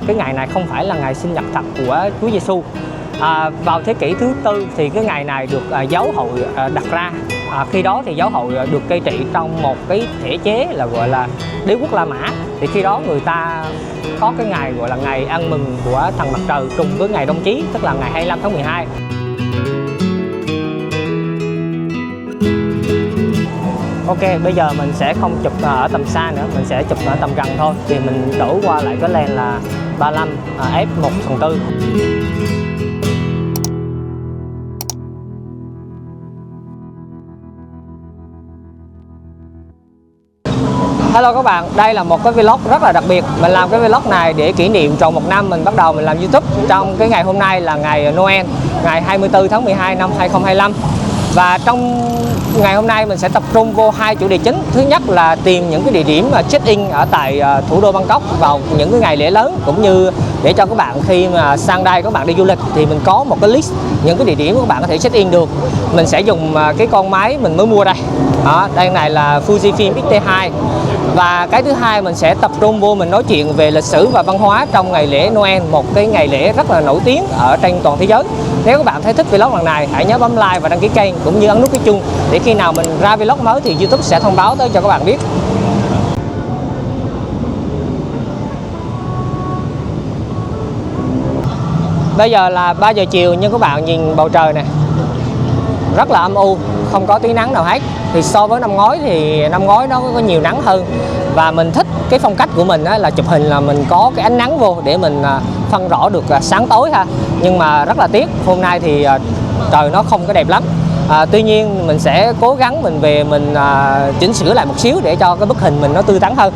cái ngày này không phải là ngày sinh nhật thật của Chúa Giêsu. Vào thế kỷ thứ tư thì cái ngày này được giáo hội đặt ra. Khi đó thì giáo hội được cai trị trong một cái thể chế là gọi là Đế quốc La Mã. Thì khi đó người ta có cái ngày gọi là ngày ăn mừng của thần mặt trời trùng với ngày Đông Chí, tức là ngày 25 tháng 12. Ok, bây giờ mình sẽ không chụp ở tầm xa nữa, mình sẽ chụp ở tầm gần thôi. Thì mình đổi qua lại cái lens là 35 f1/4. Hello các bạn, đây là một cái vlog rất là đặc biệt. Mình làm cái vlog này để kỷ niệm tròn 1 năm mình bắt đầu mình làm YouTube. Trong cái ngày hôm nay là ngày Noel, ngày 24 tháng 12 năm 2025. Và trong ngày hôm nay mình sẽ tập trung vô 2 chủ đề chính. Thứ nhất là tìm những cái địa điểm check-in ở tại thủ đô Bangkok vào những cái ngày lễ lớn, cũng như để cho các bạn khi mà sang đây các bạn đi du lịch thì mình có một cái list những cái địa điểm các bạn có thể check-in được. Mình sẽ dùng cái con máy mình mới mua đây. Đây này là Fujifilm X-T2. Và cái thứ hai mình sẽ tập trung vô mình nói chuyện về lịch sử và văn hóa trong ngày lễ Noel, một cái ngày lễ rất là nổi tiếng ở trên toàn thế giới. Nếu các bạn thấy thích vlog lần này, hãy nhớ bấm like và đăng ký kênh cũng như ấn nút cái chuông để khi nào mình ra vlog mới thì YouTube sẽ thông báo tới cho các bạn biết. Bây giờ là 3 giờ chiều nhưng các bạn nhìn bầu trời này rất là âm u, không có tí nắng nào hết. Thì so với năm ngoái thì năm ngoái nó có nhiều nắng hơn. Và mình thích cái phong cách của mình là chụp hình là mình có cái ánh nắng vô để mình phân rõ được sáng tối ha. Nhưng mà rất là tiếc, hôm nay thì trời nó không có đẹp lắm. Tuy nhiên mình sẽ cố gắng mình về mình chỉnh sửa lại một xíu để cho cái bức hình mình nó tươi tắn hơn.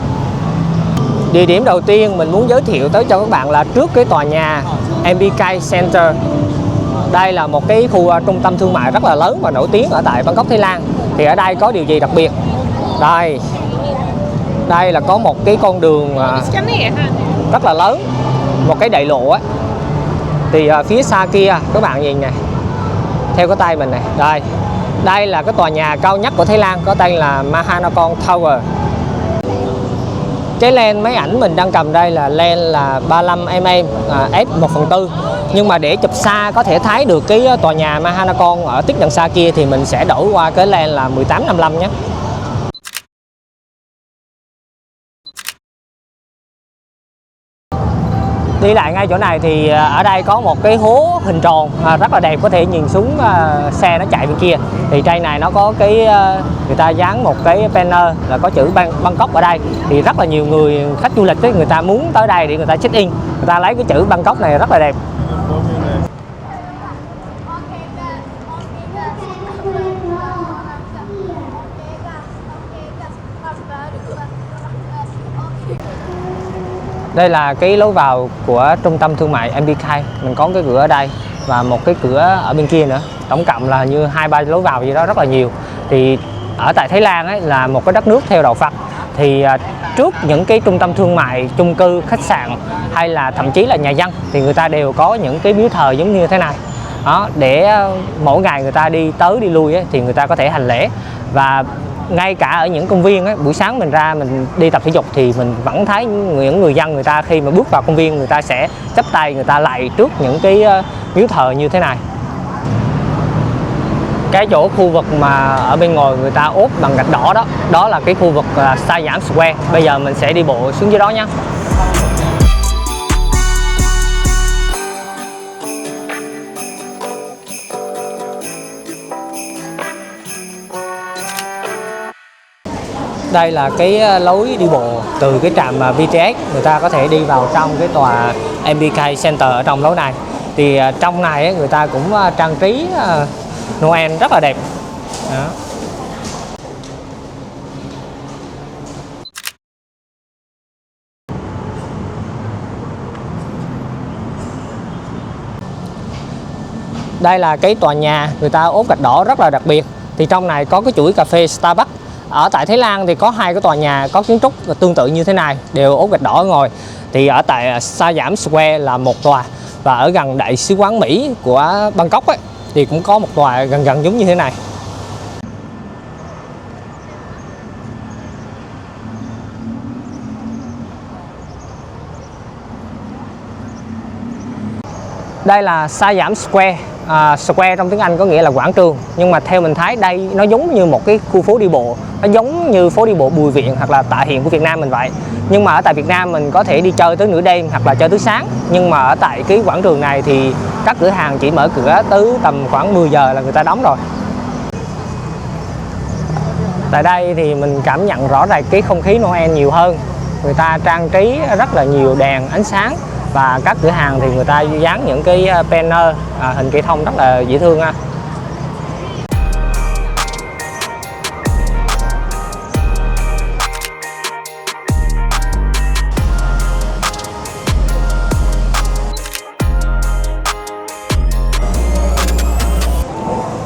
Địa điểm đầu tiên mình muốn giới thiệu tới cho các bạn là trước cái tòa nhà MBK Center. Đây là một cái khu trung tâm thương mại rất là lớn và nổi tiếng ở tại Bangkok, Thái Lan. Thì ở đây có điều gì đặc biệt? Đây là có một cái con đường rất là lớn, một cái đại lộ á. Thì phía xa kia các bạn nhìn này, theo cái tay mình này, đây là cái tòa nhà cao nhất của Thái Lan, có tên là Mahanakon Tower. Cái lens máy ảnh mình đang cầm đây là lens là 35mm f1/4. Nhưng mà để chụp xa có thể thấy được cái tòa nhà Mahanakon ở tích đằng xa kia thì mình sẽ đổi qua cái lens là 18-55 nhé. Đi lại ngay chỗ này thì ở đây có một cái hố hình tròn rất là đẹp, có thể nhìn xuống xe nó chạy bên kia. Thì trên này nó có cái người ta dán một cái banner là có chữ Bangkok ở đây. Thì rất là nhiều người khách du lịch ấy, người ta muốn tới đây để người ta check in, người ta lấy cái chữ Bangkok này rất là đẹp. Đây là cái lối vào của trung tâm thương mại MBK. Mình có cái cửa ở đây và một cái cửa ở bên kia nữa. Tổng cộng là như 2-3 lối vào gì đó rất là nhiều. Thì ở tại Thái Lan ấy là một cái đất nước theo đạo Phật. Thì trước những cái trung tâm thương mại, chung cư, khách sạn hay là thậm chí là nhà dân thì người ta đều có những cái miếu thờ giống như thế này. Để mỗi ngày người ta đi tới đi lui ấy, thì người ta có thể hành lễ. Và ngay cả ở những công viên ấy, buổi sáng mình ra mình đi tập thể dục thì mình vẫn thấy những người dân người ta khi mà bước vào công viên người ta sẽ chắp tay, người ta lạy trước những cái miếu thờ như thế này. Cái chỗ khu vực mà ở bên ngoài người ta ốp bằng gạch đỏ đó là cái khu vực Siam Square. Bây giờ mình sẽ đi bộ xuống dưới đó nhé. Đây là cái lối đi bộ từ cái trạm BTS, người ta có thể đi vào trong cái tòa MBK Center ở trong lối này. Thì trong này người ta cũng trang trí Noel rất là đẹp. Đó. Đây là cái tòa nhà người ta ốp gạch đỏ rất là đặc biệt. Thì trong này có cái chuỗi cà phê Starbucks. Ở tại Thái Lan thì có 2 cái tòa nhà có kiến trúc tương tự như thế này, đều ốp gạch đỏ ở ngoài. Thì ở tại Siam Square là một tòa, và ở gần đại sứ quán Mỹ của Bangkok ấy, thì cũng có một tòa gần giống như thế này. Đây là Siam Square. Square trong tiếng Anh có nghĩa là quảng trường, nhưng mà theo mình thấy đây nó giống như một cái khu phố đi bộ, nó giống như phố đi bộ Bùi Viện hoặc là Tạ Hiện của Việt Nam mình vậy. Nhưng mà ở tại Việt Nam mình có thể đi chơi tới nửa đêm hoặc là chơi tới sáng, nhưng mà ở tại cái quảng trường này thì các cửa hàng chỉ mở cửa tới tầm khoảng 10 giờ là người ta đóng rồi. Tại đây thì mình cảm nhận rõ ràng cái không khí Noel nhiều hơn. Người ta trang trí rất là nhiều đèn ánh sáng, và các cửa hàng thì người ta dán những cái banner hình cây thông rất là dễ thương ha.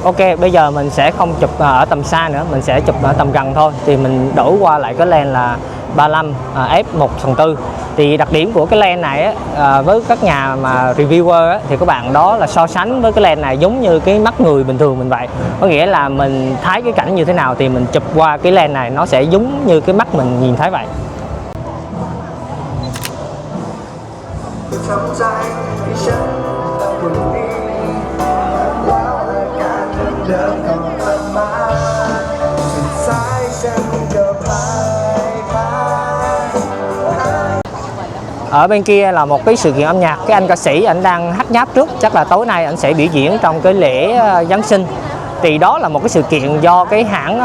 Ok, bây giờ mình sẽ không chụp ở tầm xa nữa, mình sẽ chụp ở tầm gần thôi. Thì mình đổi qua lại cái lens là 35 f1/4. Thì đặc điểm của cái lens này với các nhà mà reviewer thì các bạn đó là so sánh với cái lens này giống như cái mắt người bình thường mình vậy. Có nghĩa là mình thấy cái cảnh như thế nào thì mình chụp qua cái lens này nó sẽ giống như cái mắt mình nhìn thấy vậy. Ở bên kia là một cái sự kiện âm nhạc, cái anh ca sĩ ảnh đang hát nháp trước, chắc là tối nay ảnh sẽ biểu diễn trong cái lễ Giáng sinh. Thì đó là một cái sự kiện do cái hãng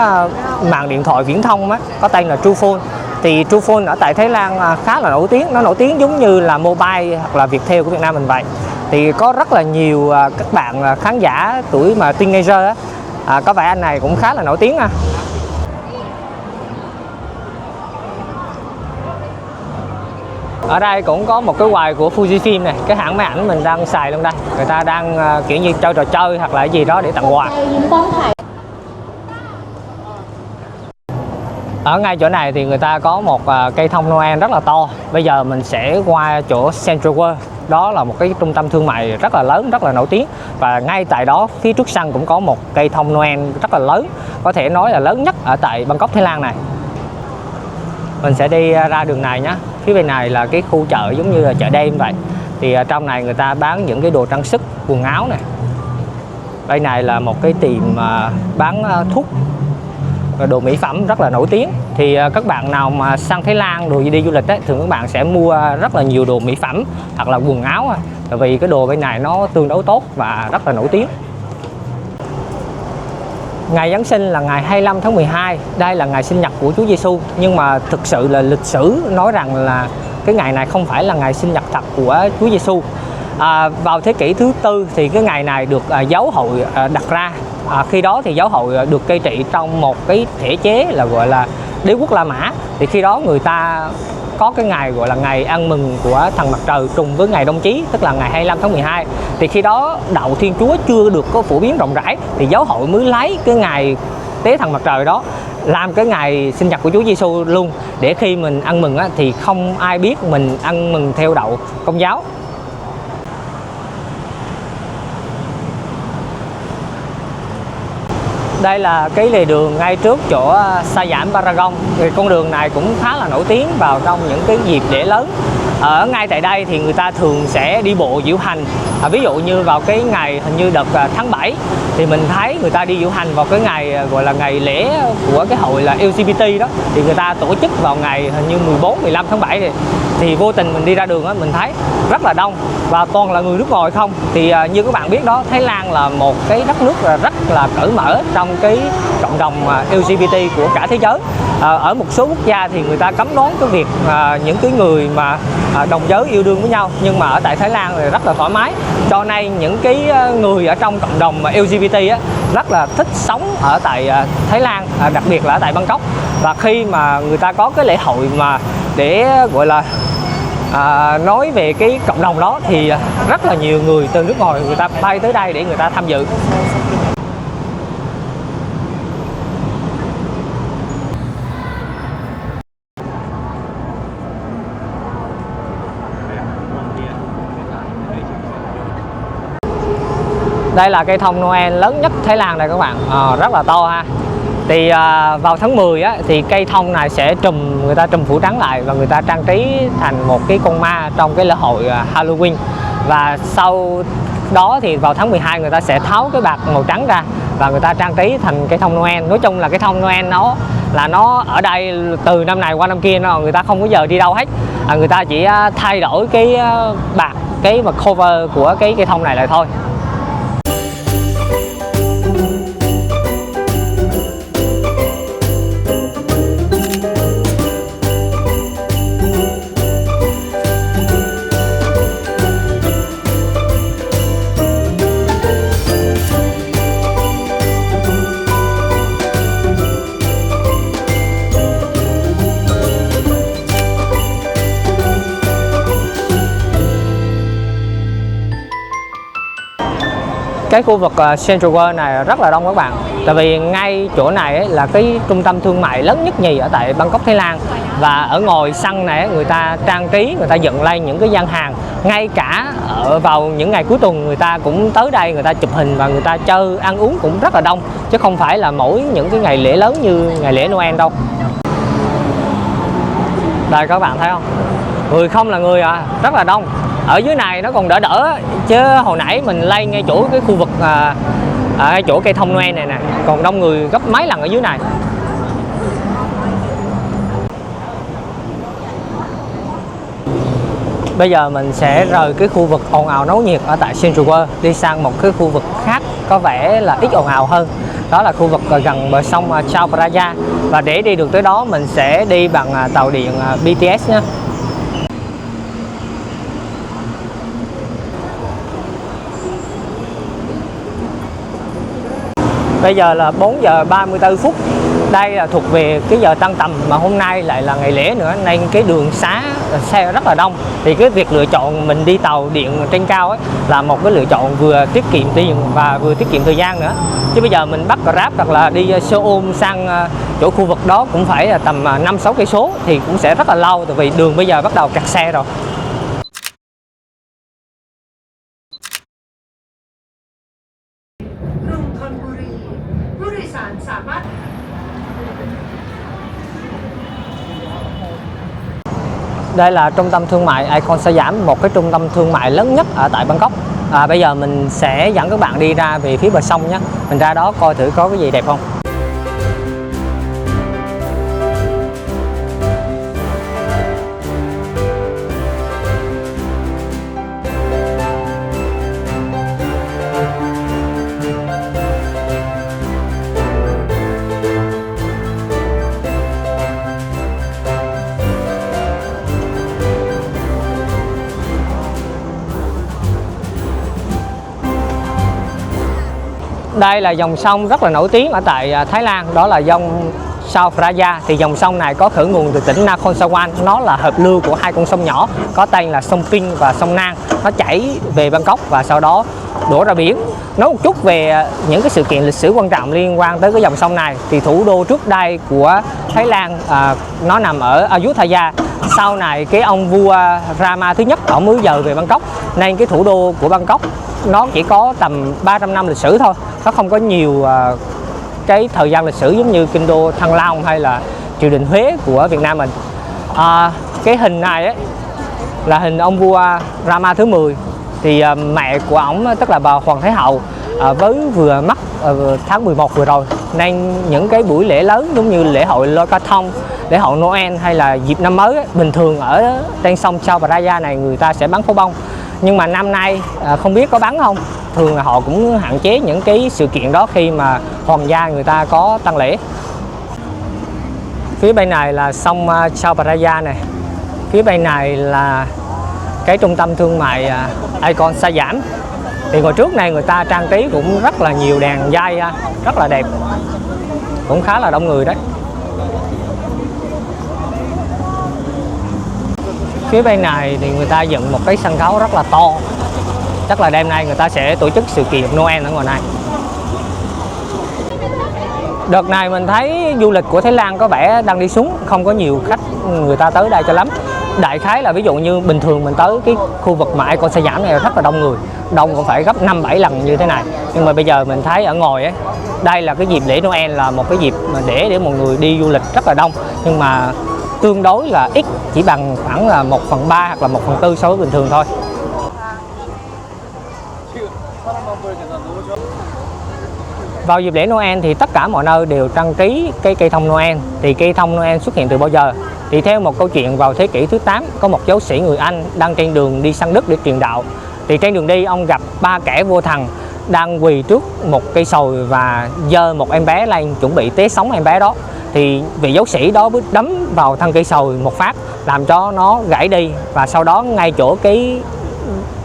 mạng điện thoại viễn thông có tên là Trufone. Thì Trufone ở tại Thái Lan khá là nổi tiếng, nó nổi tiếng giống như là Mobile hoặc là Viettel của Việt Nam mình vậy. Thì có rất là nhiều các bạn khán giả tuổi mà teenager có vẻ anh này cũng khá là nổi tiếng. Ở đây cũng có một cái quầy của Fujifilm này, cái hãng máy ảnh mình đang xài luôn đây. Người ta đang kiểu như chơi trò chơi hoặc là gì đó để tặng quà. Ở ngay chỗ này thì người ta có một cây thông Noel rất là to. Bây giờ mình sẽ qua chỗ Central World. Đó là một cái trung tâm thương mại rất là lớn, rất là nổi tiếng. Và ngay tại đó, phía trước sân cũng có một cây thông Noel rất là lớn. Có thể nói là lớn nhất ở tại Bangkok, Thái Lan này. Mình sẽ đi ra đường này nhé. Phía bên này là cái khu chợ giống như là chợ đêm vậy. Thì trong này người ta bán những cái đồ trang sức, quần áo này. Đây này là một cái tiệm bán thuốc và đồ mỹ phẩm rất là nổi tiếng. Thì các bạn nào mà sang Thái Lan rồi đi du lịch ấy, thường các bạn sẽ mua rất là nhiều đồ mỹ phẩm hoặc là quần áo. Tại vì cái đồ bên này nó tương đối tốt và rất là nổi tiếng. Ngày Giáng sinh là ngày 25 tháng 12, đây là ngày sinh nhật của Chúa Giêsu. Nhưng mà thực sự là lịch sử nói rằng là cái ngày này không phải là ngày sinh nhật thật của Chúa Giêsu. Vào thế kỷ thứ tư thì cái ngày này được giáo hội đặt ra. Khi đó thì giáo hội được cai trị trong một cái thể chế là gọi là Đế quốc La Mã. Thì khi đó người ta có cái ngày gọi là ngày ăn mừng của thần mặt trời trùng với ngày đông chí, tức là ngày 25 tháng 12. Thì khi đó đạo Thiên Chúa chưa được có phổ biến rộng rãi, thì giáo hội mới lấy cái ngày tế thần mặt trời đó làm cái ngày sinh nhật của Chúa Giêsu luôn, để khi mình ăn mừng thì không ai biết mình ăn mừng theo đạo Công giáo. Đây là cái lề đường ngay trước chỗ Siam Paragon. Thì con đường này cũng khá là nổi tiếng vào trong những cái dịp lễ lớn. Ở ngay tại đây thì người ta thường sẽ đi bộ diễu hành. Ví dụ như vào cái ngày hình như đợt tháng 7 thì mình thấy người ta đi diễu hành vào cái ngày gọi là ngày lễ của cái hội là LGBT đó. Thì người ta tổ chức vào ngày hình như 14-15 tháng 7 thì vô tình mình đi ra đường mình thấy rất là đông và toàn là người nước ngoài không. Thì như các bạn biết đó, Thái Lan là một cái đất nước rất là cởi mở trong cái cộng đồng LGBT của cả thế giới. Ở một số quốc gia thì người ta cấm đoán cái việc những cái người mà đồng giới yêu đương với nhau, nhưng mà ở tại Thái Lan thì rất là thoải mái. Cho nên những cái người ở trong cộng đồng LGBT rất là thích sống ở tại Thái Lan, đặc biệt là ở tại Bangkok. Và khi mà người ta có cái lễ hội mà để gọi là nói về cái cộng đồng đó thì rất là nhiều người từ nước ngoài người ta bay tới đây để người ta tham dự. Đây là cây thông Noel lớn nhất Thái Lan này các bạn, rất là to ha. Thì vào tháng 10 thì cây thông này sẽ người ta trùm phủ trắng lại và người ta trang trí thành một cái con ma trong cái lễ hội Halloween. Và sau đó thì vào tháng 12 người ta sẽ tháo cái bạc màu trắng ra và người ta trang trí thành cây thông Noel. Nói chung là cái thông Noel nó ở đây từ năm này qua năm kia, người ta không có giờ đi đâu hết. Người ta chỉ thay đổi cái bạc, cái mà cover của cái cây thông này lại thôi. Cái khu vực Central World này rất là đông các bạn. Tại vì ngay chỗ này là cái trung tâm thương mại lớn nhất nhì ở tại Bangkok, Thái Lan. Và ở ngoài sân này người ta trang trí, người ta dựng lên những cái gian hàng. Ngay cả vào những ngày cuối tuần người ta cũng tới đây, người ta chụp hình và người ta chơi, ăn uống cũng rất là đông. Chứ không phải là mỗi những cái ngày lễ lớn như ngày lễ Noel đâu. Đây các bạn thấy không? Người không là người rất là đông. Ở dưới này nó còn đỡ chứ hồi nãy mình lên ngay chỗ cái khu vực ở chỗ cây thông Noel này nè, còn đông người gấp mấy lần ở dưới này. Bây giờ mình sẽ rời cái khu vực ồn ào náo nhiệt ở tại Central World đi sang một cái khu vực khác có vẻ là ít ồn ào hơn. Đó là khu vực gần bờ sông Chao Phraya. Và để đi được tới đó mình sẽ đi bằng tàu điện BTS nhé. Bây giờ là 4 giờ 34 phút. Đây là thuộc về cái giờ tăng tầm, mà hôm nay lại là ngày lễ nữa nên cái đường xá xe rất là đông. Thì cái việc lựa chọn mình đi tàu điện trên cao ấy là một cái lựa chọn vừa tiết kiệm tiền và vừa tiết kiệm thời gian nữa. Chứ bây giờ mình bắt Grab hoặc là đi xe ôm sang chỗ khu vực đó cũng phải là tầm 5-6 cây số thì cũng sẽ rất là lâu, tại vì đường bây giờ bắt đầu kẹt xe rồi. Đây là trung tâm thương mại Icon Siam, một cái trung tâm thương mại lớn nhất ở tại Bangkok. Bây giờ mình sẽ dẫn các bạn đi ra về phía bờ sông nhé. Mình ra đó coi thử có cái gì đẹp không. Đây là dòng sông rất là nổi tiếng ở tại Thái Lan, đó là dòng Chao Phraya. Thì dòng sông này có khởi nguồn từ tỉnh Nakhon Sawan, nó là hợp lưu của hai con sông nhỏ có tên là sông Ping và sông Nang. Nó chảy về Bangkok và sau đó đổ ra biển. Nói một chút về những cái sự kiện lịch sử quan trọng liên quan tới cái dòng sông này, thì thủ đô trước đây của Thái Lan nó nằm ở Ayutthaya. Sau này cái ông vua Rama thứ nhất ông mới dời về Bangkok, nên cái thủ đô của Bangkok nó chỉ có tầm 300 năm lịch sử thôi, nó không có nhiều cái thời gian lịch sử giống như kinh đô Thăng Long hay là triều đình Huế của Việt Nam mình. Cái hình này ấy là hình ông vua Rama thứ 10. Thì mẹ của ổng tức là bà Hoàng Thái Hậu với vừa mất tháng 11 vừa rồi, nên những cái buổi lễ lớn giống như lễ hội Loi Krathong, lễ hội Noel hay là dịp năm mới ấy, bình thường ở trên sông Chao Phraya này người ta sẽ bắn pháo bông. Nhưng mà năm nay không biết có bắn không, thường là họ cũng hạn chế những cái sự kiện đó khi mà hoàng gia người ta có tang lễ. Phía bên này là sông Chao Phraya này, phía bên này là cái trung tâm thương mại Icon Siam. Thì ngồi trước này người ta trang trí cũng rất là nhiều đèn dây, rất là đẹp, cũng khá là đông người đấy. Phía bên này thì người ta dựng một cái sân khấu rất là to, chắc là đêm nay người ta sẽ tổ chức sự kiện Noel ở ngoài này. Đợt này mình thấy du lịch của Thái Lan có vẻ đang đi xuống, không có nhiều khách người ta tới đây cho lắm. Đại khái là ví dụ như bình thường mình tới cái khu vực mà Icon Siam này rất là đông người, đông cũng phải gấp 5-7 lần như thế này. Nhưng mà bây giờ mình thấy ở ngoài ấy, đây là cái dịp lễ Noel, là một cái dịp mà để mọi người đi du lịch rất là đông, nhưng mà tương đối là ít, chỉ bằng khoảng là 1/3 hoặc là 1/4 so với bình thường thôi. Vào dịp lễ Noel thì tất cả mọi nơi đều trang trí cây thông Noel. Thì cây thông Noel xuất hiện từ bao giờ? Thì theo một câu chuyện vào thế kỷ thứ 8, có một giáo sĩ người Anh đang trên đường đi sang Đức để truyền đạo. Thì trên đường đi ông gặp ba kẻ vô thần đang quỳ trước một cây sồi và giơ một em bé lên chuẩn bị tế sống em bé đó. Thì vị giáo sĩ đó bước đấm vào thân cây sồi một phát làm cho nó gãy đi, và sau đó ngay chỗ cái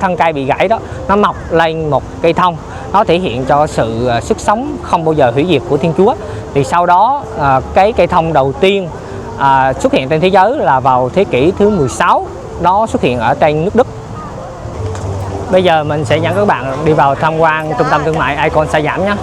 thân cây bị gãy đó nó mọc lên một cây thông. Nó thể hiện cho sự sức sống không bao giờ hủy diệt của Thiên Chúa. Thì sau đó cái cây thông đầu tiên xuất hiện trên thế giới là vào thế kỷ thứ 16, nó xuất hiện ở trên nước Đức. Bây giờ mình sẽ dẫn các bạn đi vào tham quan trung tâm thương mại Icon Sa Giảm nhé.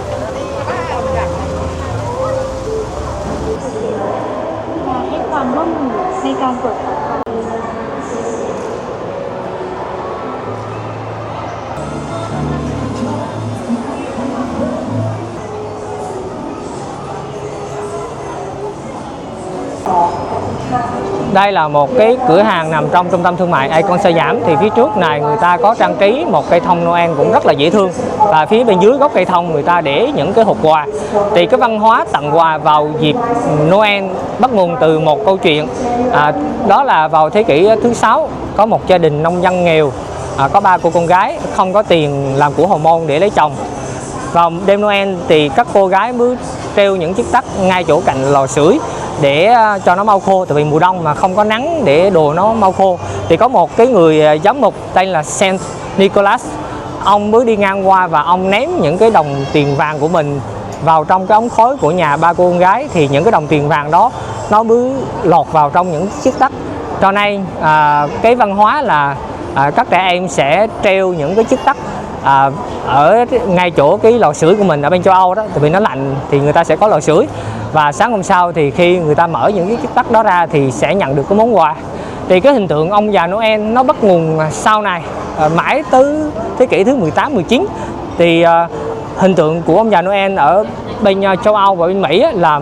Đây là một cái cửa hàng nằm trong trung tâm thương mại Icon Sa Giảm. Thì phía trước này người ta có trang trí một cây thông Noel cũng rất là dễ thương, và phía bên dưới gốc cây thông người ta để những cái hộp quà. Thì cái văn hóa tặng quà vào dịp Noel bắt nguồn từ một câu chuyện, đó là vào thế kỷ thứ 6 có một gia đình nông dân nghèo, có ba cô con gái không có tiền làm của hồi môn để lấy chồng. Vào đêm Noel thì các cô gái mới treo những chiếc tắc ngay chỗ cạnh lò sưởi để cho nó mau khô, tại vì mùa đông mà không có nắng để đồ nó mau khô. Thì có một cái người giám mục tên là Saint Nicholas, ông mới đi ngang qua và ông ném những cái đồng tiền vàng của mình vào trong cái ống khói của nhà ba cô con gái. Thì những cái đồng tiền vàng đó nó mới lọt vào trong những chiếc tắc. Cho nên cái văn hóa là các trẻ em sẽ treo những cái chiếc tắc ở ngay chỗ cái lò sưởi của mình ở bên châu Âu đó, tại vì nó lạnh thì người ta sẽ có lò sưởi, và sáng hôm sau thì khi người ta mở những cái chiếc tắc đó ra thì sẽ nhận được cái món quà. Thì cái hình tượng ông già Noel nó bắt nguồn sau này mãi tới thế kỷ thứ 18, 19. Thì hình tượng của ông già Noel ở bên châu Âu và bên Mỹ là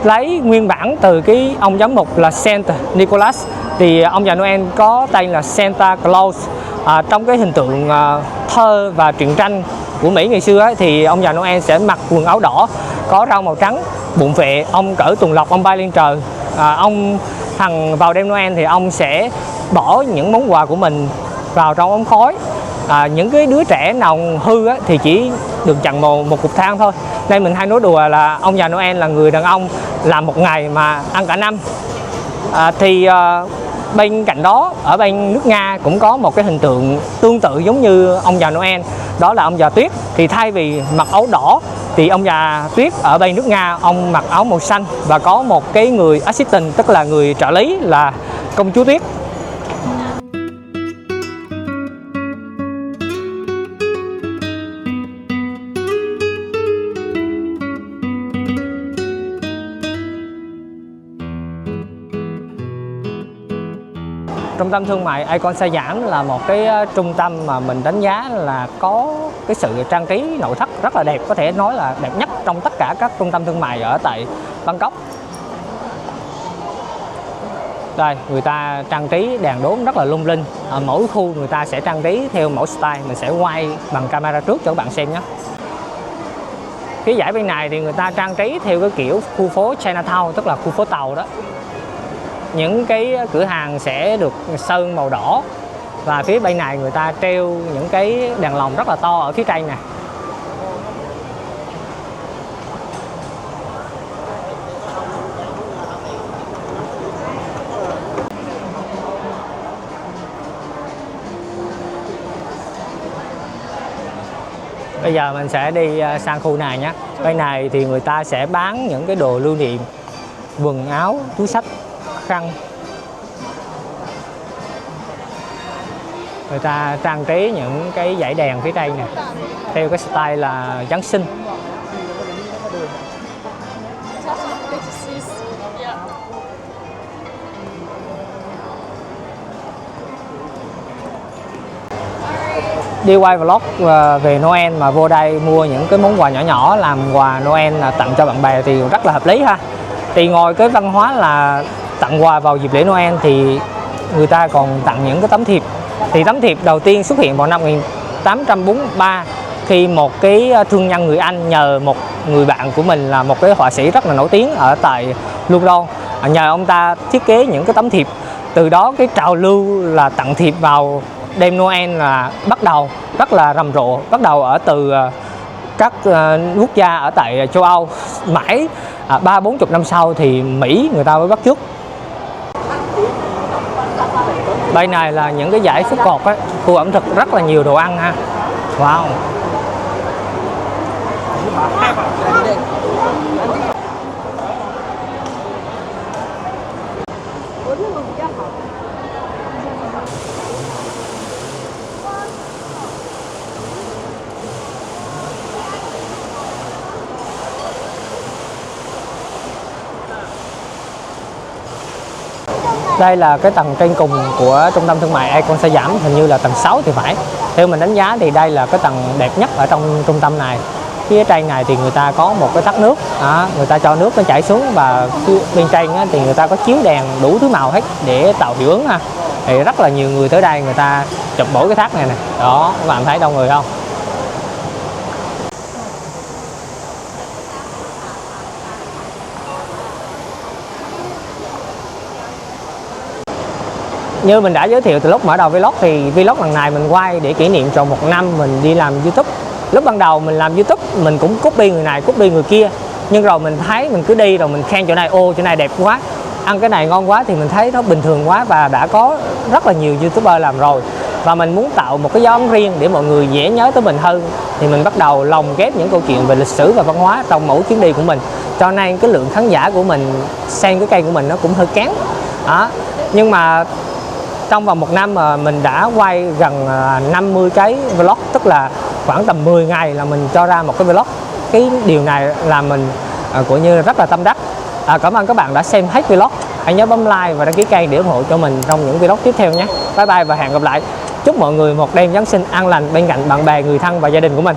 lấy nguyên bản từ cái ông giám mục là Saint Nicholas. Thì ông già Noel có tên là Santa Claus. Trong cái hình tượng thơ và truyện tranh của Mỹ ngày xưa ấy, thì ông già Noel sẽ mặc quần áo đỏ, có râu màu trắng, bụng vệ, ông cởi tuần lộc, ông bay lên trời. Ông vào đêm Noel thì ông sẽ bỏ những món quà của mình vào trong ống khói. Những cái đứa trẻ nào hư á, thì chỉ được chặn một cục than thôi. Nên mình hay nói đùa là ông già Noel là người đàn ông làm một ngày mà ăn cả năm. Bên cạnh đó, ở bên nước Nga cũng có một cái hình tượng tương tự giống như ông già Noel, đó là ông già Tuyết. Thì thay vì mặc áo đỏ thì ông già Tuyết ở bên nước Nga ông mặc áo màu xanh, và có một cái người assistant, tức là người trợ lý, là công chúa Tuyết. Trung tâm thương mại Icon Sa Giảm là một cái trung tâm mà mình đánh giá là có cái sự trang trí nội thất rất là đẹp, có thể nói là đẹp nhất trong tất cả các trung tâm thương mại ở tại Bangkok. Đây, người ta trang trí đèn đóm rất là lung linh. Mỗi khu người ta sẽ trang trí theo mỗi style. Mình sẽ quay bằng camera trước cho các bạn xem nhé. Phía dãy bên này thì người ta trang trí theo cái kiểu khu phố Chinatown, tức là khu phố tàu đó. Những cái cửa hàng sẽ được sơn màu đỏ, và phía bên này người ta treo những cái đèn lồng rất là to ở phía trên này. Bây giờ mình sẽ đi sang khu này nhé. Bên này thì người ta sẽ bán những cái đồ lưu niệm, quần áo, túi xách, khăn. Người ta trang trí những cái dãy đèn phía trên nè theo cái style là Giáng sinh. Đi quay vlog về Noel mà vô đây mua những cái món quà nhỏ nhỏ làm quà Noel là tặng cho bạn bè thì rất là hợp lý ha. Thì ngoài cái văn hóa là tặng quà vào dịp lễ Noel thì người ta còn tặng những cái tấm thiệp. Thì tấm thiệp đầu tiên xuất hiện vào năm 1843 khi một cái thương nhân người Anh nhờ một người bạn của mình là một cái họa sĩ rất là nổi tiếng ở tại London, nhờ ông ta thiết kế những cái tấm thiệp. Từ đó cái trào lưu là tặng thiệp vào đêm Noel là bắt đầu rất là rầm rộ, bắt đầu ở từ các quốc gia ở tại châu Âu, mãi 30-40 năm sau thì Mỹ người ta mới bắt chước. Đây này là những cái dãy food court á, khu ẩm thực rất là nhiều đồ ăn ha. Wow. Đây là cái tầng trên cùng của trung tâm thương mại Icon Sa Giảm, hình như là tầng 6 thì phải. Theo mình đánh giá thì đây là cái tầng đẹp nhất ở trong trung tâm này. Phía trên này thì người ta có một cái thác nước, người ta cho nước nó chảy xuống, và bên trên thì người ta có chiếu đèn đủ thứ màu hết để tạo hiệu ứng ha. Thì rất là nhiều người tới đây người ta chụp mỗi cái thác này nè. Đó, các bạn thấy đông người không? Như mình đã giới thiệu từ lúc mở đầu vlog thì vlog lần này mình quay để kỷ niệm tròn 1 năm mình đi làm YouTube. Lúc ban đầu mình làm YouTube mình cũng copy người này, copy người kia, nhưng rồi mình thấy mình cứ đi rồi mình khen chỗ này, ô chỗ này đẹp quá, ăn cái này ngon quá, thì mình thấy nó bình thường quá và đã có rất là nhiều YouTuber làm rồi. Và mình muốn tạo một cái dấu ấn riêng để mọi người dễ nhớ tới mình hơn, thì mình bắt đầu lồng ghép những câu chuyện về lịch sử và văn hóa trong mỗi chuyến đi của mình. Cho nên cái lượng khán giả của mình xem cái kênh của mình nó cũng hơi kén đó. Nhưng mà trong vòng 1 năm mà mình đã quay gần 50 cái vlog, tức là khoảng tầm 10 ngày là mình cho ra một cái vlog. Cái điều này làm mình cũng như rất là tâm đắc. Cảm ơn các bạn đã xem hết vlog. Hãy nhớ bấm like và đăng ký kênh để ủng hộ cho mình trong những vlog tiếp theo nhé. Bye bye và hẹn gặp lại. Chúc mọi người một đêm Giáng sinh an lành bên cạnh bạn bè, người thân và gia đình của mình.